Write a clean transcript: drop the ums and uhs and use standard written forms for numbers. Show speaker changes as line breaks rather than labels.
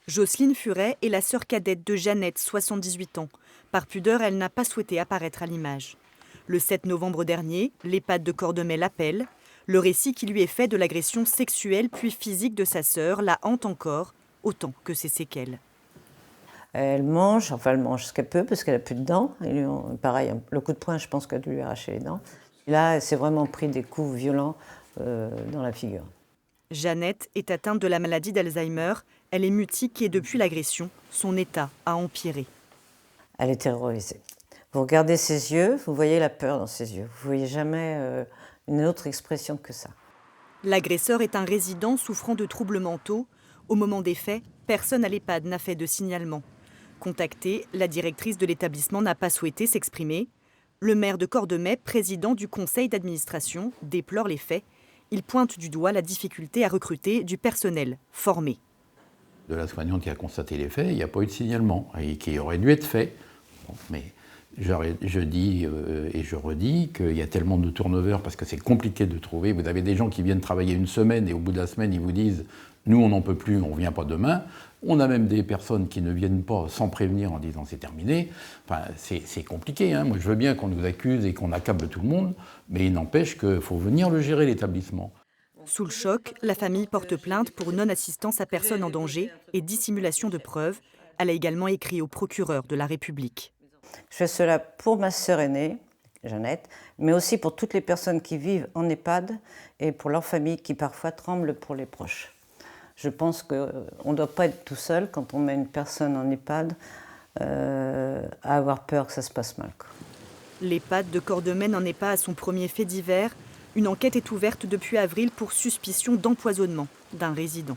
Jocelyne Furet est la sœur cadette de Jeannette, 78 ans. Par pudeur, elle n'a pas souhaité apparaître à l'image. Le 7 novembre dernier, l'EHPAD de Cordemais l'appelle. Le récit qui lui est fait de l'agression sexuelle puis physique de sa sœur la hante encore, autant que ses séquelles.
Elle mange ce qu'elle peut parce qu'elle n'a plus de dents. Et pareil, le coup de poing, je pense qu'elle a dû lui arracher les dents. Et là, elle s'est vraiment pris des coups violents dans la figure.
Jeannette est atteinte de la maladie d'Alzheimer. Elle est mutique et depuis l'agression, son état a empiré.
Elle est terrorisée. Vous regardez ses yeux, vous voyez la peur dans ses yeux. Vous ne voyez jamais une autre expression que ça.
L'agresseur est un résident souffrant de troubles mentaux. Au moment des faits, personne à l'EHPAD n'a fait de signalement. Contactée, la directrice de l'établissement n'a pas souhaité s'exprimer. Le maire de Cordemais, président du conseil d'administration, déplore les faits. Il pointe du doigt la difficulté à recruter du personnel formé.
De la soignante qui a constaté les faits, il n'y a pas eu de signalement et qui aurait dû être fait. Bon, mais je dis et je redis qu'il y a tellement de turnover parce que c'est compliqué de trouver. Vous avez des gens qui viennent travailler une semaine et au bout de la semaine, ils vous disent « nous, on n'en peut plus, on ne vient pas demain ». On a même des personnes qui ne viennent pas sans prévenir en disant « c'est terminé ». Enfin, c'est compliqué. Hein. Moi, je veux bien qu'on nous accuse et qu'on accable tout le monde, mais il n'empêche qu'il faut venir le gérer, l'établissement.
Sous le choc, la famille porte plainte pour non-assistance à personne en danger et dissimulation de preuves. Elle a également écrit au procureur de la République.
Je fais cela pour ma sœur aînée, Jeannette, mais aussi pour toutes les personnes qui vivent en EHPAD et pour leurs familles qui parfois tremblent pour les proches. Je pense qu'on ne doit pas être tout seul quand on met une personne en EHPAD à avoir peur que ça se passe mal.
L'EHPAD de Cordemais n'en est pas à son premier fait divers. Une enquête est ouverte depuis avril pour suspicion d'empoisonnement d'un résident.